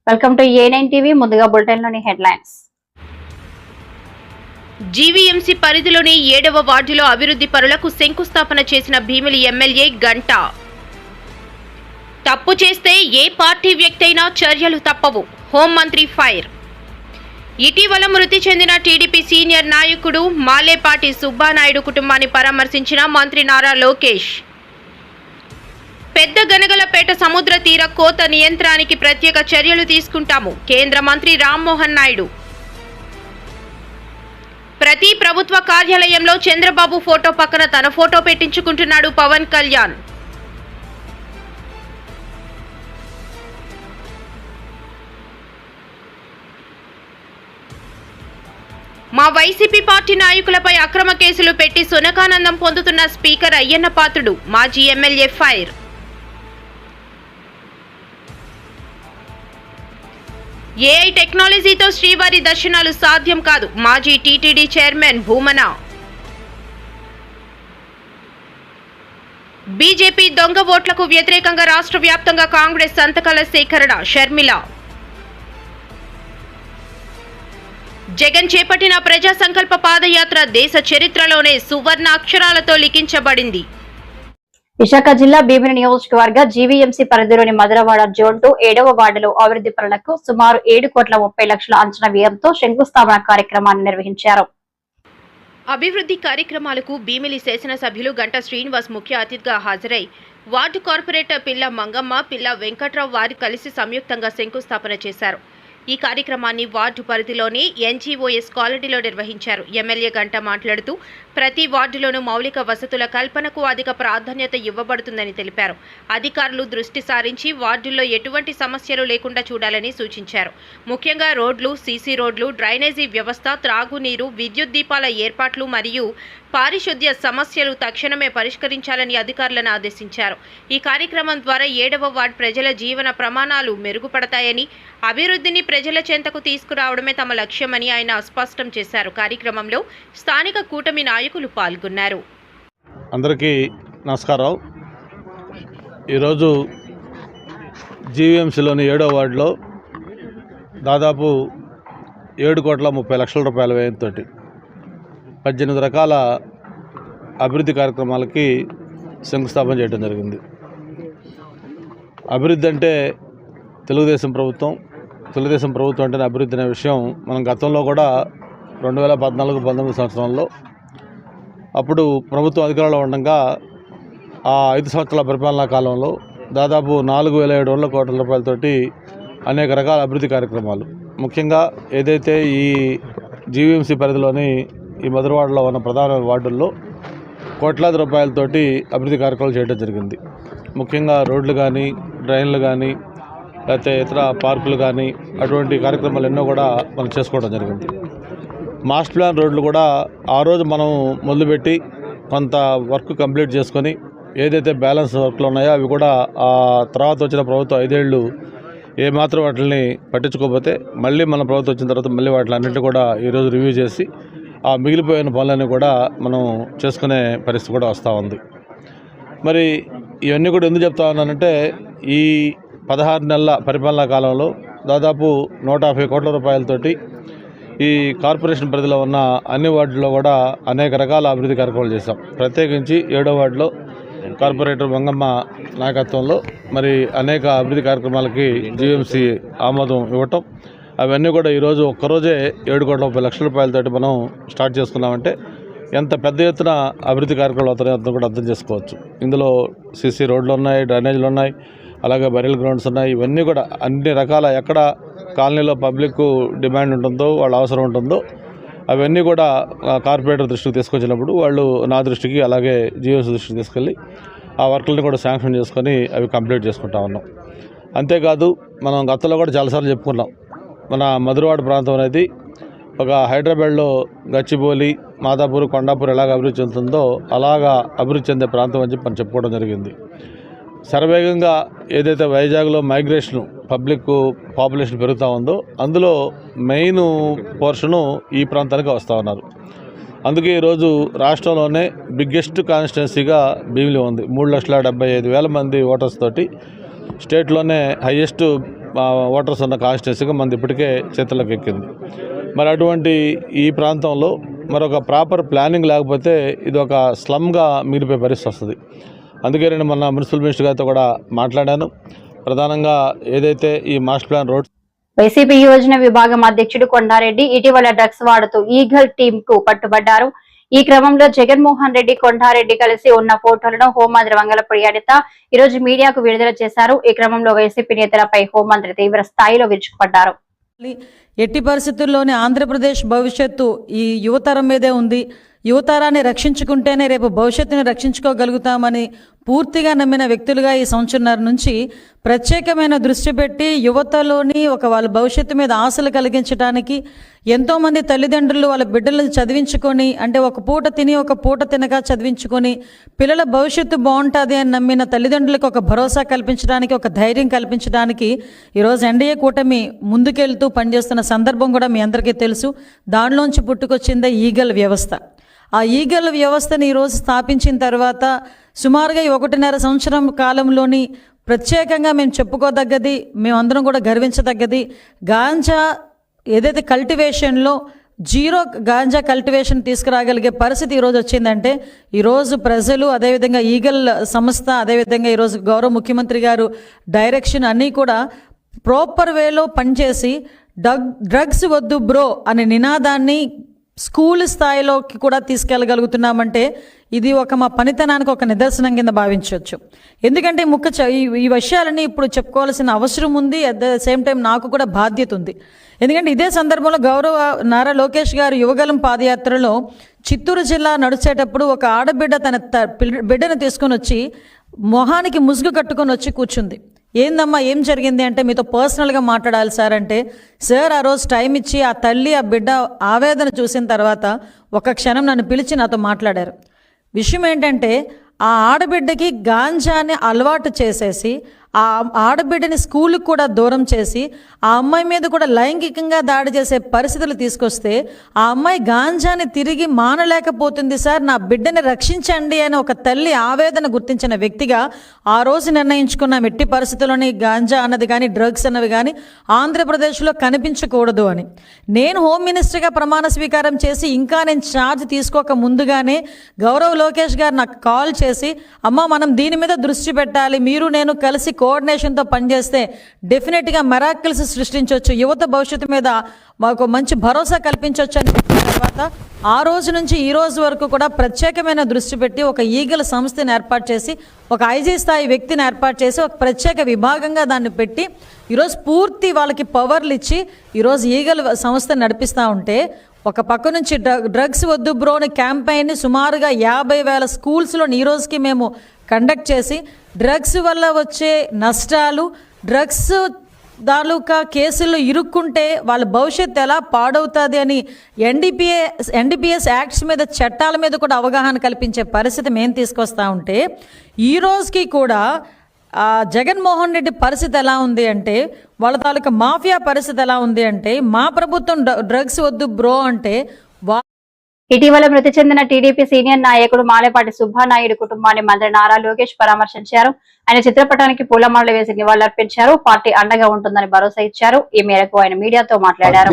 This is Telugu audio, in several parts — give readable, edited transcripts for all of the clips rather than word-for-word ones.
Welcome to ఏ9 TV. ముందుగా బులెటిన్లోని హెడ్లైన్స్. జీవీఎంసీ పరిధిలోని 7వ వార్డులో అభివృద్ధి పనులకు శంకుస్థాపన చేసిన భీమిలి ఎమ్మెల్యే గంటా. తప్పు చేస్తే ఏ పార్టీ వ్యక్తి అయినా చర్యలు తప్పవు, హోంమంత్రి ఫైర్. ఇటీవల మృతి చెందిన టీడీపీ సీనియర్ నాయకుడు మాలేపాటి సుబ్బానాయుడు కుటుంబాన్ని పరామర్శించిన మంత్రి నారా లోకేష్. పెద్ద గనగలపేట సముద్ర తీర కోత నియంత్రణకి ప్రత్యేక చర్యలు తీసుకుంటాము, కేంద్ర మంత్రి రామ్మోహన్ నాయుడు. ప్రతి ప్రభుత్వ కార్యాలయంలో చంద్రబాబు ఫోటో పక్కన తన ఫోటో పెట్టించుకుంటున్నాడు పవన్ కళ్యాణ్. మా వైసీపీ పార్టీ నాయకులపై అక్రమ కేసులు పెట్టి సునకానందం పొందుతున్న స్పీకర్ అయ్యన్న పాత్రుడు, మాజీ ఎమ్మెల్యే ఫైర్. ఏఐ టెక్నాలజీతో శ్రీవారి దర్శనాలు సాధ్యం కాదు, మాజీ టీటీడీ చైర్మన్ భూమన. బీజేపీ దొంగ ఓట్లకు వ్యతిరేకంగా రాష్ట్ర వ్యాప్తంగా కాంగ్రెస్ సంతకాల సేకరణ, షర్మిల. జగన్ చేపట్టిన ప్రజా సంకల్ప పాదయాత్ర దేశ చరిత్రలోనే సువర్ణ అక్షరాలతో లిఖించబడింది. విశాఖ జిల్లా భీమిలి నియోజకవర్గ జీవీఎంసీ పరిధిలోని మధురవాడ జోన్ 2 7వ వార్డులో అభివృద్ధి పనులకు సుమారు 7,30,00,000 అంచనా వ్యయంతో శంకుస్థాపన కార్యక్రమాన్ని నిర్వహించారు. అభివృద్ధి కార్యక్రమాలకు భీమిలి శాసనసభ్యులు గంటా శ్రీనివాస్ ముఖ్య అతిథిగా హాజరై వార్డు కార్పొరేటర్ పిల్ల మంగమ్మ, పిల్ల వెంకట్రావు వారు కలిసి సంయుక్తంగా శంకుస్థాపన చేశారు. ఈ కార్యక్రమాన్ని వార్డు పరిధిలోని ఎన్జీఓఎస్ కాలనీలో నిర్వహించారు. ఎమ్మెల్యే గంటా మాట్లాడుతూ ప్రతి వార్డులోనూ మౌలిక వసతుల కల్పనకు అధిక ప్రాధాన్యత ఇవ్వబడుతుందని తెలిపారు. అధికారులు దృష్టి సారించి వార్డుల్లో ఎటువంటి సమస్యలు లేకుండా చూడాలని సూచించారు. ముఖ్యంగా రోడ్లు, సీసీ రోడ్లు, డ్రైనేజీ వ్యవస్థ, త్రాగునీరు, విద్యుత్ దీపాల ఏర్పాట్లు మరియు పారిశుద్ధ్య సమస్యలు తక్షణమే పరిష్కరించాలని అధికారులను ఆదేశించారు. ఈ కార్యక్రమం ద్వారా 7వ వార్డు ప్రజల జీవన ప్రమాణాలు మెరుగుపడతాయని, అభివృద్ధిని ప్రజల చెంతకు తీసుకురావడమే తమ లక్ష్యమని ఆయన స్పష్టం చేశారు. కార్యక్రమంలో స్థానిక కూటమి నాయకులు పాల్గొన్నారు. అందరికీ నమస్కారం. ఈరోజు జీవీఎంసీలోని 7వ వార్డులో దాదాపు 7,30,00,000 రూపాయల వ్యయంతో 18 రకాల అభివృద్ధి కార్యక్రమాలకి శంకుస్థాపన చేయడం జరిగింది. అభివృద్ధి అంటే తెలుగుదేశం ప్రభుత్వం అంటేనే అభివృద్ధి అనే విషయం మనం గతంలో కూడా 2014-19 సంవత్సరంలో అప్పుడు ప్రభుత్వం అధికారంలో ఉండగా ఆ 5 సంవత్సరాల పరిపాలనా కాలంలో దాదాపు 4,700 కోట్ల రూపాయలతోటి అనేక రకాల అభివృద్ధి కార్యక్రమాలు, ముఖ్యంగా ఏదైతే ఈ జీవీఎంసీ పరిధిలోని ఈ మధురవాడలో ఉన్న ప్రధాన వార్డుల్లో కోట్లాది రూపాయలతోటి అభివృద్ధి కార్యక్రమాలు చేయడం జరిగింది. ముఖ్యంగా రోడ్లు కానీ, డ్రైన్లు కానీ, లేకపోతే ఇతర పార్కులు కానీ, అటువంటి కార్యక్రమాలు ఎన్నో కూడా మనం చేసుకోవడం జరిగింది. మాస్టర్ ప్లాన్ రోడ్లు కూడా ఆ రోజు మనం మొదలుపెట్టి కొంత వర్క్ కంప్లీట్ చేసుకొని ఏదైతే బ్యాలెన్స్ వర్క్లు ఉన్నాయో అవి కూడా ఆ తర్వాత వచ్చిన ప్రభుత్వం 5 ఏళ్ళు ఏమాత్రం వాటిని పట్టించుకోకపోతే మళ్ళీ మన ప్రభుత్వం వచ్చిన తర్వాత మళ్ళీ వాటిని అన్నింటినీ కూడా ఈరోజు రివ్యూ చేసి ఆ మిగిలిపోయిన పనులన్నీ కూడా మనం చేసుకునే పరిస్థితి కూడా వస్తూ ఉంది. మరి ఇవన్నీ కూడా ఎందుకు చెప్తా ఉన్నానంటే ఈ 16 నెలల పరిపాలనా కాలంలో దాదాపు 150 కోట్ల రూపాయలతోటి ఈ కార్పొరేషన్ పరిధిలో ఉన్న అన్ని వార్డుల్లో కూడా అనేక రకాల అభివృద్ధి కార్యక్రమాలు చేశాం. ప్రత్యేకించి 7వ వార్డులో కార్పొరేటర్ మంగమ్మ నాయకత్వంలో మరి అనేక అభివృద్ధి కార్యక్రమాలకి జీవీఎంసీ ఆమోదం ఇవ్వటం, అవన్నీ కూడా ఈరోజు ఒక్కరోజే 7,30,00,000 రూపాయలతోటి మనం స్టార్ట్ చేసుకున్నామంటే ఎంత పెద్ద ఎత్తున అభివృద్ధి కార్యక్రమాలు అవుతాయో అంతా కూడా అర్థం చేసుకోవచ్చు. ఇందులో సీసీ రోడ్లు ఉన్నాయి, డ్రైనేజీలు ఉన్నాయి, అలాగే బరియల్ గ్రౌండ్స్ ఉన్నాయి. ఇవన్నీ కూడా అన్ని రకాల ఎక్కడ కాలనీలో పబ్లిక్ డిమాండ్ ఉంటుందో, వాళ్ళ అవసరం ఉంటుందో అవన్నీ కూడా కార్పొరేటర్ దృష్టికి తీసుకొచ్చినప్పుడు వాళ్ళు నా దృష్టికి అలాగే జీవీఎంసీ దృష్టికి తీసుకెళ్ళి ఆ వర్క్లని కూడా శాంక్షన్ చేసుకొని అవి కంప్లీట్ చేసుకుంటా ఉన్నాం. అంతేకాదు మనం గతంలో కూడా చాలాసార్లు చెప్పుకున్నాం, మన మధురవాడ ప్రాంతం అనేది ఒక హైదరాబాద్లో గచ్చిబౌలి, మాదాపూర్, కొండాపూర్ ఎలాగ అభివృద్ధి చెందుతుందో అలాగా అభివృద్ధి చెందే ప్రాంతం అని చెప్పి మనం చెప్పుకోవడం జరిగింది. శరవేగంగా ఏదైతే వైజాగ్లో మైగ్రేషన్ పబ్లిక్ పాపులేషన్ పెరుగుతూ ఉందో అందులో మెయిన్ పోర్షను ఈ ప్రాంతానికి వస్తూ ఉన్నారు. అందుకే ఈరోజు రాష్ట్రంలోనే బిగ్గెస్ట్ కాన్స్టిట్యున్సీగా భీమిలి ఉంది. 3,75,000 మంది ఓటర్స్ తోటి స్టేట్లోనే హైయెస్ట్ ఓటర్స్ ఉన్న కాన్స్టిట్యున్సీగా మనది ఇప్పటికే చేతుల్లోకి ఎక్కింది. మరి అటువంటి ఈ ప్రాంతంలో మరొక ప్రాపర్ ప్లానింగ్ లేకపోతే ఇది ఒక స్లమ్గా మిగిలిపోయే పరిస్థితి వస్తుంది. అందుకే నేను మొన్న మున్సిపల్ మినిస్టర్ గారితో కూడా మాట్లాడాను. ప్రధానంగా ఏదైతే ఈ master plan road YCP Yojana విభాగం అధ్యక్షుడు కొండారెడ్డి ఇటీవల డ్రగ్స్ వాడుతూ ఈగల్ టీమ్ కు పట్టుబడ్డారు. ఈ క్రమంలో జగన్మోహన్ రెడ్డి, కొండారెడ్డి కలిసి ఉన్న ఫోటోలను హోంమంత్రి వంగలపూడి అనిత ఈరోజు మీడియాకు విడుదల చేశారు. ఈ క్రమంలో వైసీపీ నేతలపై హోంమంత్రి తీవ్ర స్థాయిలో విరుచుకుపడ్డారు. ఎట్టి పరిస్థితుల్లోనే ఆంధ్రప్రదేశ్ భవిష్యత్తు ఈ యువతరం మీదే ఉంది. యువతరాన్ని రక్షించుకుంటేనే రేపు భవిష్యత్తుని రక్షించుకోగలుగుతామని పూర్తిగా నమ్మిన వ్యక్తులుగా ఈ సంవత్సరంన్నర నుంచి ప్రత్యేకమైన దృష్టి పెట్టి యువతలోని వాళ్ళ భవిష్యత్తు మీద ఆశలు కలిగించడానికి ఎంతోమంది తల్లిదండ్రులు వాళ్ళ బిడ్డలను చదివించుకొని, అంటే ఒక పూట తిని ఒక పూట తినగా చదివించుకొని పిల్లల భవిష్యత్తు బాగుంటుంది అని నమ్మిన తల్లిదండ్రులకు ఒక భరోసా కల్పించడానికి, ఒక ధైర్యం కల్పించడానికి ఈరోజు ఎన్డీఏ కూటమి ముందుకెళ్తూ పనిచేస్తున్న సందర్భం కూడా మీ అందరికీ తెలుసు. దానిలోంచి పుట్టుకొచ్చిందే ఈగల్ వ్యవస్థ. ఆ ఈగల్ వ్యవస్థని ఈరోజు స్థాపించిన తర్వాత సుమారుగా 1.5 సంవత్సరం కాలంలోని ప్రత్యేకంగా మేము చెప్పుకోదగ్గది, మేమందరం కూడా గర్వించదగ్గది, గాంజా ఏదైతే కల్టివేషన్లో జీరో గాంజా కల్టివేషన్ తీసుకురాగలిగే పరిస్థితి ఈరోజు వచ్చిందంటే ఈరోజు ప్రజలు, అదేవిధంగా ఈగల్ సంస్థ, అదేవిధంగా ఈరోజు గౌరవ ముఖ్యమంత్రి గారు డైరెక్షన్ అన్నీ కూడా ప్రాపర్ వేలో పనిచేసి డ్రగ్స్ వద్దు బ్రో అనే నినాదాన్ని స్కూల్ స్థాయిలోకి కూడా తీసుకెళ్ళగలుగుతున్నామంటే ఇది మా పనితనానికి ఒక నిదర్శనం కింద భావించవచ్చు. ఎందుకంటే ఈ విషయాలన్నీ ఇప్పుడు చెప్పుకోవాల్సిన అవసరం ఉంది. అట్ ద సేమ్ టైం నాకు కూడా బాధ్యత ఉంది. ఎందుకంటే ఇదే సందర్భంలో గౌరవ నారా లోకేష్ గారు యువగలం పాదయాత్రలో చిత్తూరు జిల్లా నడిచేటప్పుడు ఒక ఆడబిడ్డ తన బిడ్డను తీసుకొని వచ్చి మొహానికి ముసుగు కట్టుకొని వచ్చి కూర్చుంది. ఏందమ్మా ఏం జరిగింది అంటే, మీతో పర్సనల్గా మాట్లాడాలి సార్ అంటే, సార్ ఆ రోజు టైం ఇచ్చి ఆ తల్లి ఆ బిడ్డ ఆవేదన చూసిన తర్వాత ఒక క్షణం నన్ను పిలిచి నాతో మాట్లాడారు. విషయం ఏంటంటే ఆ ఆడబిడ్డకి గాంజాని అలవాటు చేసేసి ఆ ఆడబిడ్డని స్కూల్కి కూడా దూరం చేసి ఆ అమ్మాయి మీద కూడా లైంగికంగా దాడి చేసే పరిస్థితులు తీసుకొస్తే ఆ అమ్మాయి గాంజాని తిరిగి మానలేకపోతుంది సార్, నా బిడ్డని రక్షించండి అని ఒక తల్లి ఆవేదన గుర్తించిన వ్యక్తిగా ఆ రోజు నిర్ణయించుకున్నాం. ఎట్టి పరిస్థితుల్లోని గాంజా అన్నది కానీ డ్రగ్స్ అన్నవి కానీ ఆంధ్రప్రదేశ్లో కనిపించకూడదు అని. నేను హోమ్ మినిస్టర్గా ప్రమాణ స్వీకారం చేసి ఇంకా నేను ఛార్జ్ తీసుకోక ముందుగానే గౌరవ్ లోకేష్ గారు నాకు కాల్ చేసి, అమ్మ మనం దీని మీద దృష్టి పెట్టాలి, మీరు నేను కలిసి కోఆర్డినేషన్తో పనిచేస్తే డెఫినెట్గా మెరాకిల్స్ సృష్టించవచ్చు, యువత భవిష్యత్తు మీద మాకు మంచి భరోసా కల్పించవచ్చు అని చెప్పిన తర్వాత ఆ రోజు నుంచి ఈ రోజు వరకు కూడా ప్రత్యేకమైన దృష్టి పెట్టి ఒక ఈగల సంస్థని ఏర్పాటు చేసి, ఒక ఐజీ స్థాయి వ్యక్తిని ఏర్పాటు చేసి, ఒక ప్రత్యేక విభాగంగా దాన్ని పెట్టి ఈరోజు పూర్తి వాళ్ళకి పవర్లు ఇచ్చి ఈరోజు ఈగల సంస్థ నడిపిస్తూ ఉంటే, ఒక పక్క నుంచి డ్రగ్స్ వద్దు బ్రోని క్యాంపెయిన్ని సుమారుగా 50,000 స్కూల్స్లో ఈ రోజుకి మేము కండక్ట్ చేసి డ్రగ్స్ వల్ల వచ్చే నష్టాలు, డ్రగ్స్ తాలూకా కేసుల్లో ఇరుక్కుంటే వాళ్ళ భవిష్యత్తు ఎలా పాడవుతుంది అని ఎన్డీపీఎస్ యాక్ట్స్ మీద, చట్టాల మీద కూడా అవగాహన కల్పించే పరిస్థితి మేము తీసుకొస్తా ఉంటే, ఈ రోజుకి కూడా జగన్మోహన్ రెడ్డి పరిస్థితి ఎలా ఉంది అంటే, వాళ్ళ తాలూకా మాఫియా పరిస్థితి ఎలా ఉంది అంటే, మా ప్రభుత్వం డ్రగ్స్ వద్దు బ్రో అంటే ఇటీవల మృతి చెందిన టీడీపీ సీనియర్ నాయకుడు మాలేపాటి సుబ్బానాయుడు కుటుంబాన్ని మంత్రి నారా లోకేష్ పరామర్శించారు. ఆయన చిత్రపటానికి పూలమాలలు వేసి నివాళులర్పించారు. పార్టీ అండగా ఉంటుందని భరోసా ఇచ్చారు. ఈ మేరకు ఆయన మీడియాతో మాట్లాడారు.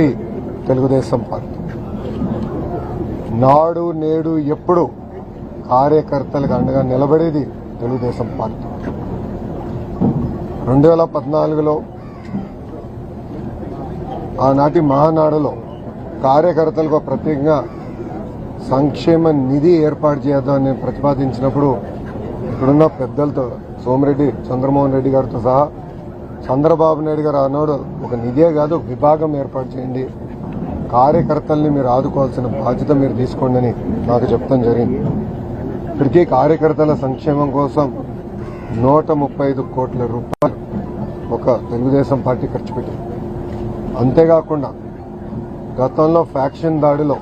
తెలుగుదేశం పార్టీ నాడు నేడు ఎప్పుడు కార్యకర్తలకు అండగా నిలబడేది తెలుగుదేశం పార్టీ. 2014లో ఆనాటి మహానాడులో కార్యకర్తలకు ప్రత్యేకంగా సంక్షేమ నిధి ఏర్పాటు చేద్దామని ప్రతిపాదించినప్పుడు ఇక్కడున్న పెద్దలతో సోమిరెడ్డి, చంద్రమోహన్ రెడ్డి గారితో సహా చంద్రబాబు నాయుడు గారు ఆనాడు ఒక నిధే కాదు ఒక విభాగం ఏర్పాటు చేయండి, కార్యకర్తల్ని మీరు ఆదుకోవాల్సిన బాధ్యత మీరు తీసుకోండి అని నాకు చెప్తాం జరిగింది. ఇప్పటికీ కార్యకర్తల సంక్షేమం కోసం 135 కోట్ల రూపాయలు ఒక తెలుగుదేశం పార్టీ ఖర్చు పెట్టింది. అంతేకాకుండా గతంలో ఫ్యాక్షన్ దాడిలో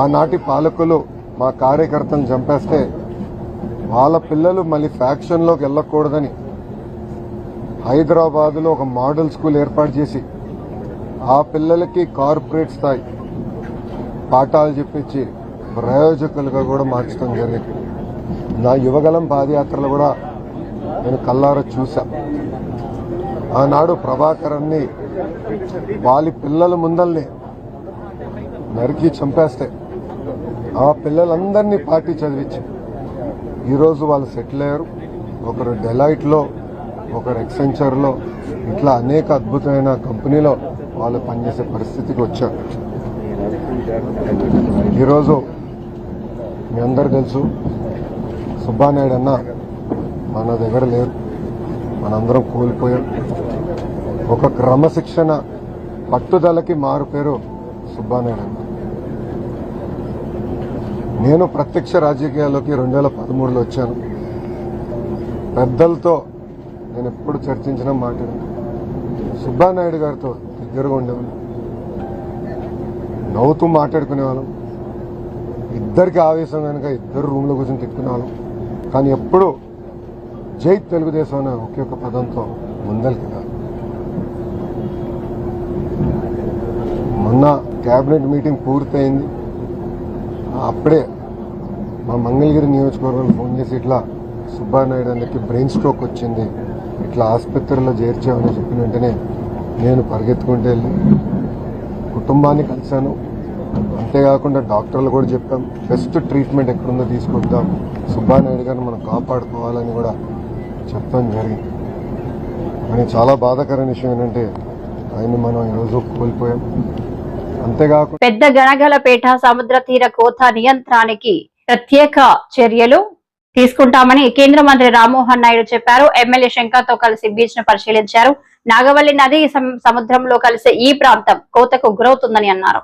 ఆనాటి పాలకులు మా కార్యకర్తలను చంపేస్తే వాళ్ళ పిల్లలు మళ్ళీ ఫ్యాక్షన్లోకి వెళ్ళకూడదని హైదరాబాదులో ఒక మోడల్ స్కూల్ ఏర్పాటు చేసి ఆ పిల్లలకి కార్పొరేట్ స్థాయి పాఠాలు చెప్పించి ప్రయోజకులుగా కూడా మార్చడం జరిగింది. నా యువగలం పాదయాత్రలో కూడా నేను కల్లారా చూసా. ఆనాడు ప్రభాకరన్ని వాళ్ళ పిల్లల ముందల్ని నరికి చంపేస్తే ఆ పిల్లలందరినీ పార్టీ చదివించి ఈరోజు వాళ్ళు సెటిల్ అయ్యారు. ఒకరు డెలాయిట్లో, ఒకరు ఎక్సెంచర్లో, ఇట్లా అనేక అద్భుతమైన కంపెనీలో వాళ్ళు పనిచేసే పరిస్థితికి వచ్చారు. ఈరోజు మీ అందరు తెలుసు, సుబ్బానాయుడు అన్న మన దగ్గర లేరు, మనందరం కోల్పోయాం. ఒక క్రమశిక్షణ పట్టుదలకి మారు పేరు సుబ్బానాయుడు అన్న. నేను ప్రత్యక్ష రాజకీయాల్లోకి 2013లో వచ్చాను. పెద్దలతో నేను ఎప్పుడు చర్చించిన మాట్లాడాను. సుబ్బానాయుడు గారితో దగ్గరగా ఉండేవాళ్ళం, నవ్వుతూ మాట్లాడుకునేవాళ్ళం. ఇద్దరికి ఆవేశం కనుక ఇద్దరు రూమ్లో కూర్చొని తిట్టుకునేవాళ్ళం. కానీ ఎప్పుడు జై తెలుగుదేశం అనే ఒకే ఒక పదంతో ముందరికి కాదు. మొన్న కేబినెట్ మీటింగ్ పూర్తయింది. అప్పుడే మా మంగళగిరి నియోజకవర్గంలో ఫోన్ చేసి ఇట్లా సుబ్బానాయుడు అందరికి బ్రెయిన్ స్ట్రోక్ వచ్చింది, ఇట్లా ఆసుపత్రిలో చేర్చామని చెప్పిన వెంటనే నేను పరిగెత్తుకుంటూ వెళ్ళి కుటుంబాన్ని కలిశాను. అంతేకాకుండా డాక్టర్లు కూడా చెప్పాం, బెస్ట్ ట్రీట్మెంట్ ఎక్కడుందో తీసుకొద్దాం, సుబ్బానాయుడు గారిని మనం కాపాడుకోవాలని కూడా చెప్పడం జరిగింది. కానీ చాలా బాధాకరమైన విషయం ఏంటంటే ఆయన మనం ఈరోజు కోల్పోయాం. అంతేకాకుండా పెద్ద గనగలపేట సముద్ర తీర కోత నియంత్రణకి ప్రత్యేక చర్యలు తీసుకుంటామని కేంద్ర మంత్రి రామ్మోహన్ నాయుడు చెప్పారు. ఎమ్మెల్యే శంకర్తో కలిసి బీచ్ ను పరిశీలించారు. నాగవల్లి నది సముద్రంలో కలిసే ఈ ప్రాంతం కోతకు గురవుతుందని అన్నారు.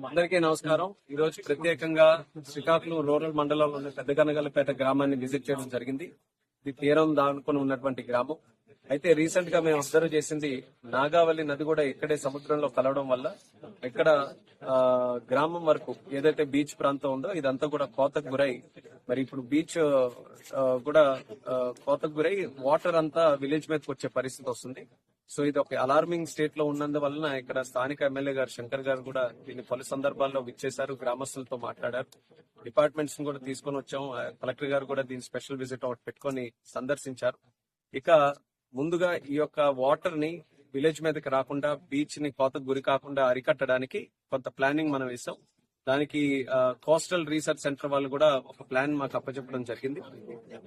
అందరికీ నమస్కారం. ఈ రోజు ప్రత్యేకంగా శ్రీకాకుళం రూరల్ మండలంలోని పెద్ద గనగలపేట గ్రామాన్ని విజిట్ చేయడం జరిగింది. ఇది తీరం దానుకొని ఉన్నటువంటి గ్రామం. అయితే రీసెంట్ గా మేము అబ్జర్వ్ చేసింది, నాగావళి నది కూడా ఇక్కడే సముద్రంలో కలవడం వల్ల ఇక్కడ గ్రామం వరకు ఏదైతే బీచ్ ప్రాంతం ఉందో ఇదంతా కూడా కోతకు గురై, మరి ఇప్పుడు బీచ్ కూడా కోతకు గురై వాటర్ అంతా విలేజ్ మీదకి వచ్చే పరిస్థితి వస్తుంది. సో ఇది ఒక అలార్మింగ్ స్టేట్ లో ఉన్నందువలన ఇక్కడ స్థానిక ఎమ్మెల్యే గారు శంకర్ గారు కూడా దీన్ని పలు సందర్భాల్లో విచ్చేశారు, గ్రామస్తులతో మాట్లాడారు, డిపార్ట్మెంట్స్ కూడా తీసుకొని వచ్చాము. కలెక్టర్ గారు కూడా దీని స్పెషల్ విజిట్ ఒకటి పెట్టుకొని సందర్శించారు. ఇక ముందుగా ఈ యొక్క వాటర్ ని విలేజ్ మీదకి రాకుండా, బీచ్ ని కోతకు గురి కాకుండా అరికట్టడానికి కొంత ప్లానింగ్ మనం వేసాం. దానికి కోస్టల్ రీసెర్చ్ సెంటర్ వాళ్ళు కూడా ఒక ప్లాన్ మాకు అప్పచెప్పడం జరిగింది.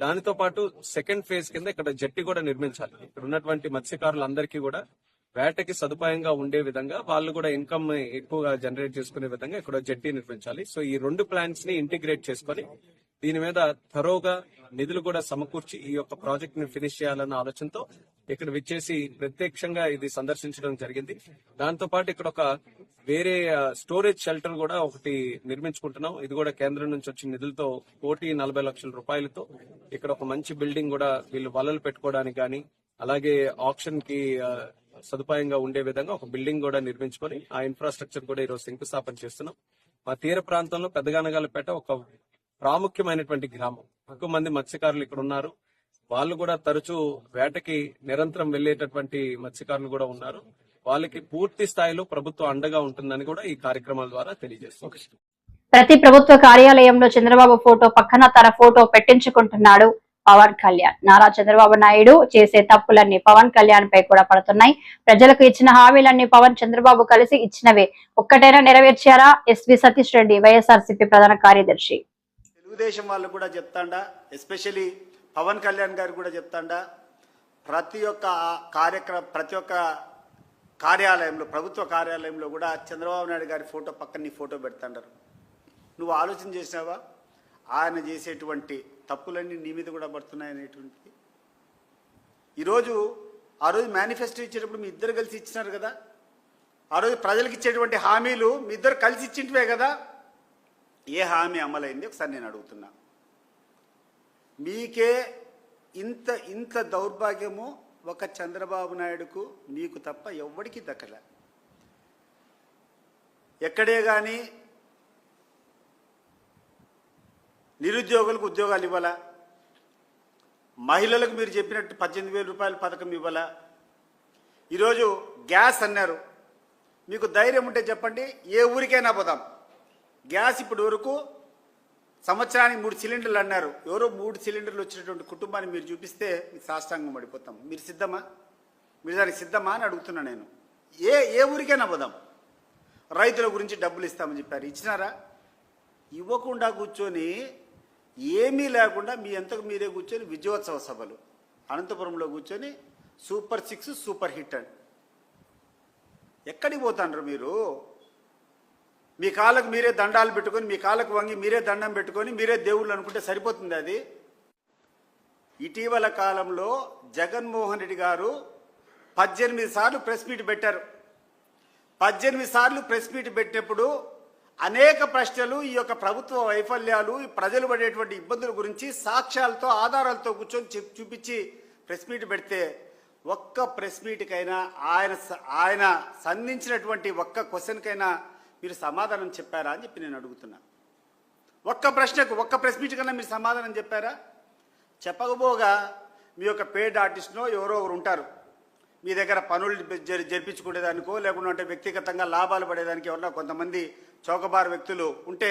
దానితో పాటు సెకండ్ ఫేజ్ కింద ఇక్కడ జట్టి కూడా నిర్మించాలి. ఇక్కడ ఉన్నటువంటి మత్స్యకారులందరికీ కూడా వేటకి సదుపాయంగా ఉండే విధంగా, వాళ్ళు కూడా ఇన్కమ్ ఎక్కువగా జనరేట్ చేసుకునే విధంగా ఇక్కడ జట్టి నిర్మించాలి. సో ఈ రెండు ప్లాన్స్ ని ఇంటిగ్రేట్ చేసుకొని దీని మీద థరోగా నిధులు కూడా సమకూర్చి ఈ యొక్క ప్రాజెక్ట్ ని ఫినిష్ చేయాలన్న ఆలోచనతో ఇక్కడ విచ్చేసి ప్రత్యక్షంగా ఇది సందర్శించడం జరిగింది. దాంతో పాటు ఇక్కడ ఒక వేరే స్టోరేజ్ షెల్టర్ కూడా ఒకటి నిర్మించుకుంటున్నాం. ఇది కూడా కేంద్రం నుంచి వచ్చిన నిధులతో 1,40,00,000 రూపాయలతో ఇక్కడ ఒక మంచి బిల్డింగ్ కూడా వీళ్ళు వలలు పెట్టుకోవడానికి కానీ, అలాగే ఆప్షన్ కి సదుపాయంగా ఉండే విధంగా ఒక బిల్డింగ్ కూడా నిర్మించుకొని ఆ ఇన్ఫ్రాస్ట్రక్చర్ కూడా ఈరోజు శంకుస్థాపన చేస్తున్నాం. మా తీర ప్రాంతంలో పెద్దగనగలపేట ఒక ప్రాముఖ్యమైనటువంటి గ్రామం. ఎక్కువ మంది మత్స్యకారులు ఇక్కడ ఉన్నారు. వాళ్ళు కూడా తరచూ వేటకి నిరంతరం వెళ్లేటటువంటి మత్స్యకారులు కూడా ఉన్నారు. వాళ్ళకి పూర్తి స్థాయిలో ప్రభుత్వం అండగా ఉంటుందని కూడా ఈ కార్యక్రమాల ద్వారా తెలియజేస్తుంది. ప్రతి ప్రభుత్వ కార్యాలయంలో చంద్రబాబు ఫోటో పక్కన తన ఫోటో పెట్టించుకుంటున్నాడు పవన్ కళ్యాణ్. నారా చంద్రబాబు నాయుడు చేసే తప్పులన్నీ పవన్ కళ్యాణ్ పై కూడా పడుతున్నాయి. ప్రజలకు ఇచ్చిన హామీలన్నీ పవన్ చంద్రబాబు కలిసి ఇచ్చినవే. ఒక్కటైనా నెరవేర్చారా? ఎస్వి సతీష్ రెడ్డి, వైఎస్ఆర్సీపీ ప్రధాన కార్యదర్శి. తెలుగుదేశం వాళ్ళు కూడా చెప్తాండా, ఎస్పెషలీ పవన్ కళ్యాణ్ గారు కూడా చెప్తాండా, ప్రతి ఒక్క కార్యాలయంలో, ప్రభుత్వ కార్యాలయంలో కూడా చంద్రబాబు నాయుడు గారి ఫోటో పక్కన నీ ఫోటో పెడతాండారు. నువ్వు ఆలోచన చేసినావా? ఆయన చేసేటువంటి తప్పులన్నీ నీ మీద కూడా పడుతున్నాయనేటువంటిది. ఈరోజు ఆ రోజు మేనిఫెస్టో ఇచ్చేటప్పుడు మీ ఇద్దరు కలిసి ఇచ్చినారు కదా. ఆ రోజు ప్రజలకు ఇచ్చేటువంటి హామీలు మీ ఇద్దరు కలిసి ఇచ్చింటివే కదా. ఏ హామీ అమలైంది ఒకసారి నేను అడుగుతున్నా. మీకే ఇంత దౌర్భాగ్యము ఒక చంద్రబాబు నాయుడుకు, మీకు తప్ప ఎవ్వడికి దక్కలే. ఎక్కడే కానీ నిరుద్యోగులకు ఉద్యోగాలు ఇవ్వాలా, మహిళలకు మీరు చెప్పినట్టు 18,000 రూపాయల పథకం ఇవ్వాలా. ఈరోజు గ్యాస్ అన్నారు. మీకు ధైర్యం ఉంటే చెప్పండి, ఏ ఊరికైనా పోదాం. గ్యాస్ ఇప్పటి వరకు సంవత్సరానికి 3 సిలిండర్లు అన్నారు. ఎవరో 3 సిలిండర్లు వచ్చినటువంటి కుటుంబాన్ని మీరు చూపిస్తే మీకు సాష్టాంగం పడిపోతాం. మీరు సిద్ధమా? మీరు దానికి సిద్ధమా అని అడుగుతున్నా నేను. ఏ ఊరికైనా పోదాం. రైతుల గురించి డబ్బులు ఇస్తామని చెప్పారు, ఇచ్చినారా? ఇవ్వకుండా కూర్చొని ఏమీ లేకుండా మీ అంతకు మీరే కూర్చొని విజయోత్సవ సభలు అనంతపురంలో కూర్చొని సూపర్ 6 సూపర్ హిట్ అని ఎక్కడికి పోతాండ్రు మీరు? మీ కాళ్ళకు మీరే దండాలు పెట్టుకొని, మీ కాళ్ళకు వంగి మీరే దండం పెట్టుకొని మీరే దేవుళ్ళు అనుకుంటే సరిపోతుంది అది? ఇటీవల కాలంలో జగన్మోహన్ రెడ్డి గారు 18 సార్లు ప్రెస్ మీట్ పెట్టారు. 18 సార్లు ప్రెస్ మీట్ పెట్టినప్పుడు అనేక ప్రశ్నలు, ఈ యొక్క ప్రభుత్వ వైఫల్యాలు, ప్రజలు పడేటువంటి ఇబ్బందుల గురించి సాక్ష్యాలతో ఆధారాలతో కూర్చొని చూపించి ప్రెస్ మీట్ పెడితే ఒక్క ప్రెస్ మీట్కైనా ఆయన సంధించినటువంటి ఒక్క క్వశ్చన్కైనా మీరు సమాధానం చెప్పారా అని చెప్పి నేను అడుగుతున్నా. ఒక్క ప్రశ్నకు ఒక్క ప్రెస్ మీట్ కన్నా మీరు సమాధానం చెప్పారా? చెప్పకపోగా మీ యొక్క పేడ్ ఆర్టిస్ట్నో ఎవరో ఒకరు ఉంటారు మీ దగ్గర పనులు జరిపించుకునేదానికో, లేకుంటే వ్యక్తిగతంగా లాభాలు పడేదానికి ఎవరన్నా కొంతమంది చౌకబారు వ్యక్తులు ఉంటే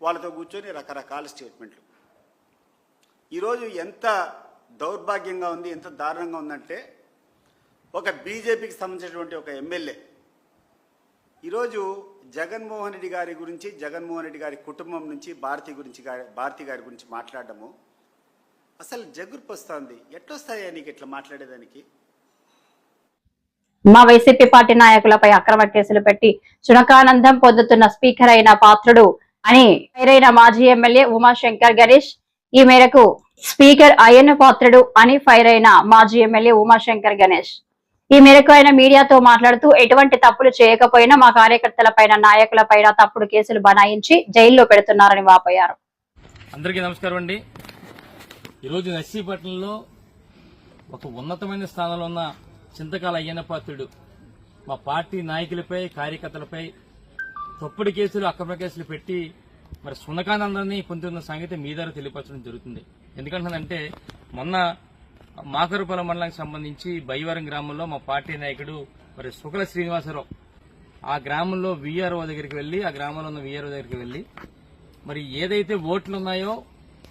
వాళ్ళతో కూర్చొని రకరకాల స్టేట్మెంట్లు. ఈరోజు ఎంత దౌర్భాగ్యంగా ఉంది, ఎంత దారుణంగా ఉందంటే, ఒక బీజేపీకి సంబంధించినటువంటి ఒక ఎమ్మెల్యే ఈరోజు జగన్మోహన్ రెడ్డి గారి గురించి, జగన్మోహన్ రెడ్డి గారి కుటుంబం నుంచి భారతి గారి గురించి మాట్లాడడము అసలు జగుర్పు వస్తుంది. ఎట్లొస్తాయా నీకు ఇట్లా మాట్లాడేదానికి? మా వైసీపీ పార్టీ నాయకులపై అక్రమ కేసులు పెట్టి చునకానందం పొందుతున్న స్పీకర్ అయిన పాత్రుడు అని ఫైరైన మాజీ ఎమ్మెల్యే ఉమాశంకర్ గణేష్. ఈ మేరకు స్పీకర్ అయ్యన్న పాత్రుడు అని ఫైరైన మాజీ ఎమ్మెల్యే ఉమాశంకర్ గణేష్ ఈ మేరకు ఆయన మీడియాతో మాట్లాడుతూ, ఎటువంటి తప్పులు చేయకపోయినా మా కార్యకర్తలపైన, నాయకులపైన తప్పుడు కేసులు బనాయించి జైల్లో పెడుతున్నారని వాపోయారు. అందరికీ నమస్కారం అండి. ఈరోజు నర్సీపట్నంలో ఒక ఉన్నతమైన స్థానంలో ఉన్న చింతకాల అయ్యన్న పాత్రుడు మా పార్టీ నాయకులపై, కార్యకర్తలపై తప్పుడు కేసులు, అక్రమ కేసులు పెట్టి మరి సునకానందాన్ని పొందుతున్న సంగతి మీ ద్వారా తెలియపరచడం జరుగుతుంది. ఎందుకంటే మొన్న మాకరుపల్లి మండలానికి సంబంధించి బైవరం గ్రామంలో మా పార్టీ నాయకుడు మరి సుకల శ్రీనివాసరావు ఆ గ్రామంలో వీఆర్ఓ దగ్గరికి వెళ్లి, ఆ గ్రామంలో ఉన్న వీఆర్ఓ దగ్గరికి వెళ్లి మరి ఏదైతే ఓట్లు ఉన్నాయో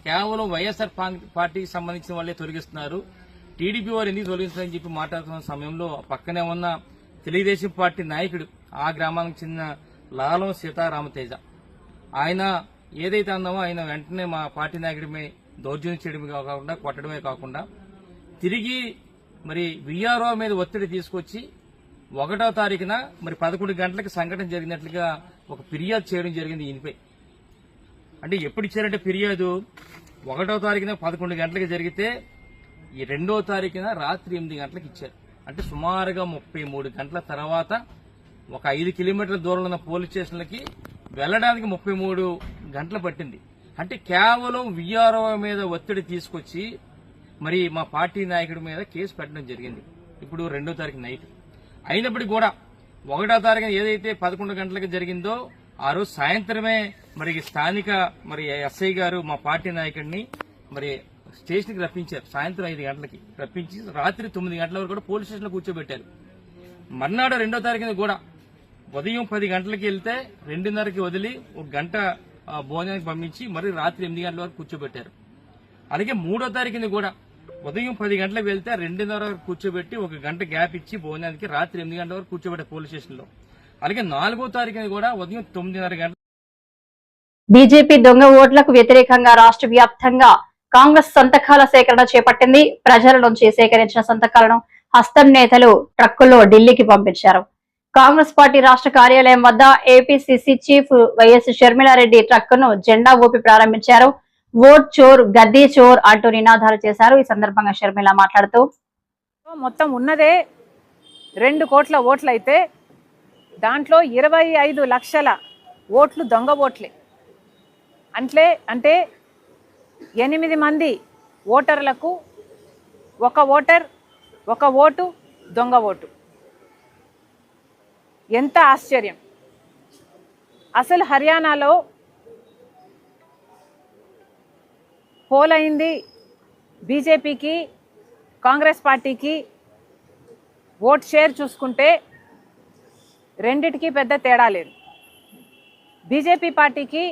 కేవలం వైఎస్ఆర్ పార్టీకి సంబంధించిన వాళ్ళే తొలగిస్తున్నారు, టీడీపీ వారు ఎందుకు తొలగిస్తారని చెప్పి మాట్లాడుతున్న సమయంలో పక్కనే ఉన్న తెలుగుదేశం పార్టీ నాయకుడు, ఆ గ్రామానికి చెందిన లాలం సీతారామతేజ, ఆయన ఏదైతే అందామో ఆయన వెంటనే మా పార్టీ నాయకుడిపై దౌర్జన్యం చేయడమే కాకుండా, కొట్టడమే కాకుండా తిరిగి మరి వీఆర్ఓ మీద ఒత్తిడి తీసుకొచ్చి 1వ తారీఖున మరి 11 గంటలకు సంఘటన జరిగినట్లుగా ఒక ఫిర్యాదు చేయడం జరిగింది ఈయనపై. అంటే ఎప్పుడు ఇచ్చారంటే ఫిర్యాదు 1వ తారీఖున 11 గంటలకు జరిగితే ఈ 2వ తారీఖున రాత్రి 8 గంటలకు ఇచ్చారు. అంటే సుమారుగా 33 గంటల తర్వాత ఒక 5 కిలోమీటర్ల దూరంలో ఉన్న పోలీస్ స్టేషన్లకి వెళ్లడానికి 33 గంటలు పట్టింది. అంటే కేవలం వీఆర్ఓ మీద ఒత్తిడి తీసుకొచ్చి మరి మా పార్టీ నాయకుడి మీద కేసు పెట్టడం జరిగింది. ఇప్పుడు 2వ తారీఖు నైట్ అయినప్పటికీ కూడా 1వ తారీఖున ఏదైతే 11 గంటలకు జరిగిందో ఆ రోజు సాయంత్రమే మరి స్థానిక మరి ఎస్ఐ గారు మా పార్టీ నాయకుడిని మరి స్టేషన్కి రప్పించారు. సాయంత్రం 5 గంటలకి రప్పించి రాత్రి 9 గంటల వరకు కూడా పోలీస్ స్టేషన్లో కూర్చోబెట్టారు. మర్నాడు 2వ తారీఖున కూడా ఉదయం 10 గంటలకి వెళ్తే 2:30కి వదిలి 1 గంట భోజనానికి పంపించి మరి రాత్రి 8 గంటల వరకు కూర్చోబెట్టారు. అలాగే 3వ తారీఖున కూడా ఉదయం 10 గంటలకు వెళ్తే 2:30 వరకు కూర్చోబెట్టి 1 గంట గ్యాప్ ఇచ్చి భోజనానికి రాత్రి 8 గంటల వరకు కూర్చోబెట్టారు పోలీస్ స్టేషన్లో. అలాగే 4వ తారీఖున కూడా ఉదయం 9:30 గంటల. బీజేపీ దొంగ ఓట్లకు వ్యతిరేకంగా రాష్ట్ర వ్యాప్తంగా కాంగ్రెస్ సంతకాల సేకరణ చేపట్టింది. ప్రజల నుంచి సేకరించిన సంతకాలను హస్తం నేతలు ట్రక్కుల్లో ఢిల్లీకి పంపించారు. కాంగ్రెస్ పార్టీ రాష్ట్ర కార్యాలయం వద్ద ఏపీసీసీ చీఫ్ వైఎస్ షర్మిలారెడ్డి ట్రక్కును జెండా ఊపి ప్రారంభించారు. ఓట్ చోర్, గద్దీ చోర్ అంటూ నినాదాలు చేశారు. ఈ సందర్భంగా షర్మిల మాట్లాడుతూ, మొత్తం ఉన్నదే 2 కోట్ల ఓట్లయితే దాంట్లో 25 లక్షల ఓట్లు దొంగ ఓట్లే. అంటే 8 మంది ఓటర్లకు 1 ఓటర్ 1 ఓటు దొంగ ఓటు. ఎంత ఆశ్చర్యం! అసలు హర్యానాలో పోల్ అయింది, బీజేపీకి కాంగ్రెస్ పార్టీకి ఓట్ షేర్ చూసుకుంటే రెండిటికి పెద్ద తేడా లేదు. బీజేపీ పార్టీకి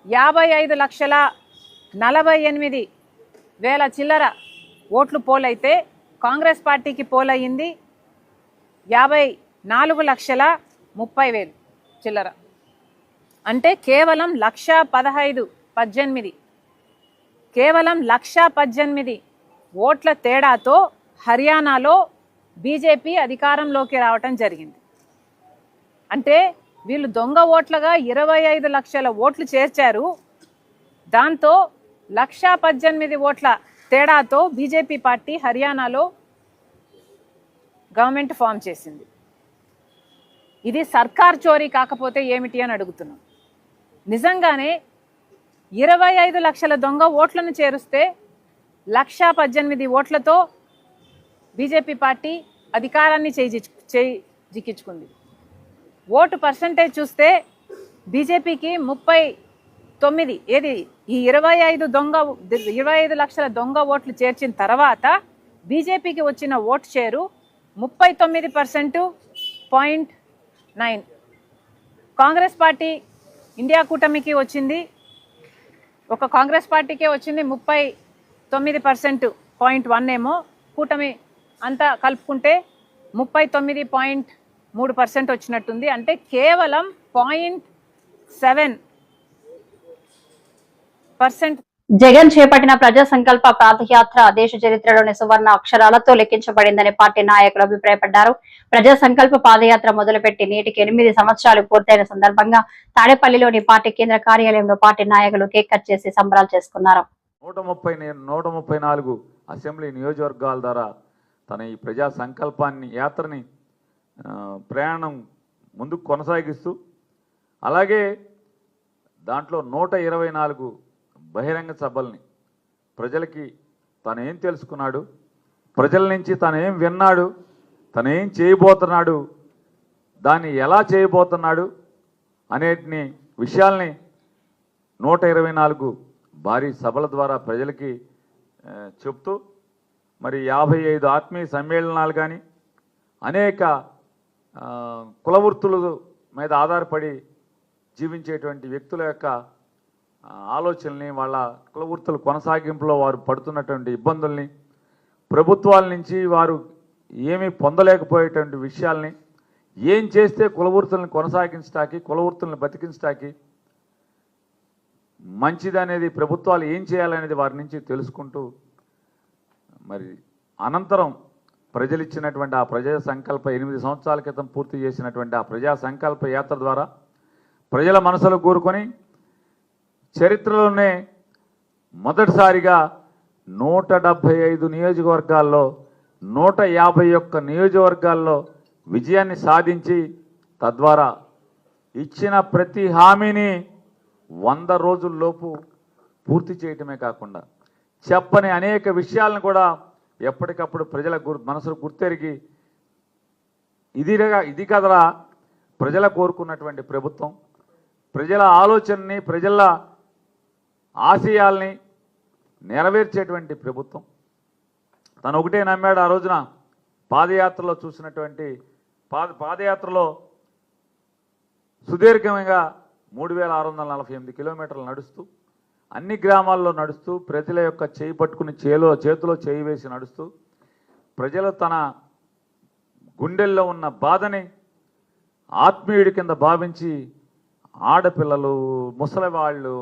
55,48,000 చిల్లర ఓట్లు పోల్ అయితే కాంగ్రెస్ పార్టీకి పోల్ అయ్యింది 54,30,000 చిల్లర. అంటే కేవలం 1,15,18 కేవలం 1,18,000 ఓట్ల తేడాతో హర్యానాలో బీజేపీ అధికారంలోకి రావటం జరిగింది. అంటే వీళ్ళు దొంగ ఓట్లుగా 25 లక్షల ఓట్లు చేర్చారు. దాంతో 1,18,000 ఓట్ల తేడాతో బీజేపీ పార్టీ హర్యానాలో గవర్నమెంట్ ఫామ్ చేసింది. ఇది సర్కార్ చోరీ కాకపోతే ఏమిటి అని అడుగుతున్నాం. నిజంగానే 25 లక్షల దొంగ ఓట్లను చేరుస్తే 1,18,000 ఓట్లతో బీజేపీ పార్టీ అధికారాన్ని జిక్కించుకుంది. ఓటు పర్సంటేజ్ చూస్తే బీజేపీకి 39, ఏది ఈ 25 లక్షల దొంగ ఓట్లు చేర్చిన తర్వాత బీజేపీకి వచ్చిన vote share 39.9. Congress party India కూటమికి వచ్చింది, ఒక కాంగ్రెస్ పార్టీకే వచ్చింది 39.1 ఏమో, కూటమి అంతా కలుపుకుంటే 39.3% వచ్చినట్టుంది. అంటే కేవలం 0.7%. జగన్ చేపట్టిన ప్రజా సంకల్ప పాదయాత్ర దేశ చరిత్రలోని సువర్ణ అక్షరాలతో లెక్కించబడిందని పార్టీ నాయకులు అభిప్రాయపడ్డారు. ప్రజా సంకల్ప పాదయాత్ర మొదలుపెట్టి నేటికి 8 సంవత్సరాలు పూర్తయిన సందర్భంగా తాడేపల్లిలోని పార్టీ కేంద్ర కార్యాలయంలో పార్టీ నాయకులు కేక్ కట్ చేసి సంబరాలు చేసుకున్నారు. 134 అసెంబ్లీ నియోజకవర్గాల ద్వారా తన ఈ ప్రజా సంకల్పాన్ని యాత్రని ప్రయాణం ముందుకు కొనసాగిస్తూ, అలాగే దాంట్లో 124 బహిరంగ సభల్ని ప్రజలకి తనేం తెలుసుకున్నాడు, ప్రజల నుంచి తనేం విన్నాడు, తనేం చేయబోతున్నాడు, దాన్ని ఎలా చేయబోతున్నాడు అనేటిని విషయాల్ని 124 భారీ సభల ద్వారా ప్రజలకి చెప్తూ, మరి 55 ఆత్మీయ సమ్మేళనాలు కానీ అనేక కులవృత్తుల మీద ఆధారపడి జీవించేటువంటి వ్యక్తుల యొక్క ఆలోచనల్ని, వాళ్ళ కులవృత్తుల కొనసాగింపులో వారు పడుతున్నటువంటి ఇబ్బందుల్ని, ప్రభుత్వాల నుంచి వారు ఏమీ పొందలేకపోయేటువంటి విషయాల్ని, ఏం చేస్తే కులవృత్తులను కొనసాగించడానికి, కులవృత్తులను బతికించడానికి మంచిదనేది, ప్రభుత్వాలు ఏం చేయాలనేది వారి నుంచి తెలుసుకుంటూ, మరి అనంతరం ప్రజలు ఇచ్చినటువంటి ఆ ప్రజా సంకల్ప 8 సంవత్సరాల క్రితం పూర్తి చేసినటువంటి ఆ ప్రజా సంకల్ప యాత్ర ద్వారా ప్రజల మనసులో కూరుకొని చరిత్రలోనే మొదటిసారిగా 175 నియోజకవర్గాల్లో 151 నియోజకవర్గాల్లో విజయాన్ని సాధించి, తద్వారా ఇచ్చిన ప్రతి హామీని 100 రోజుల్లోపు పూర్తి చేయటమే కాకుండా చెప్పని అనేక విషయాలను కూడా ఎప్పటికప్పుడు ప్రజల మనసులు గుర్తెరిగి ఇది కదరా ప్రజల కోరుకున్నటువంటి ప్రభుత్వం, ప్రజల ఆలోచనని, ప్రజల ఆశయాల్ని నెరవేర్చేటువంటి ప్రభుత్వం. తను ఒకటే నమ్మాడు. ఆ రోజున పాదయాత్రలో చూసినటువంటి పాదయాత్రలో సుదీర్ఘంగా 3,648 కిలోమీటర్లు నడుస్తూ, అన్ని గ్రామాల్లో నడుస్తూ, ప్రజల యొక్క చేయి పట్టుకుని చేతిలో చేయి వేసి నడుస్తూ, ప్రజలు తన గుండెల్లో ఉన్న బాధని ఆత్మీయుడి కింద భావించి ఆడపిల్లలు, ముసలివాళ్ళు,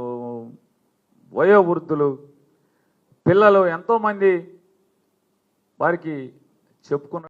వయోవృద్ధులు, పిల్లలు ఎంతోమంది వారికి చెప్పుకున్న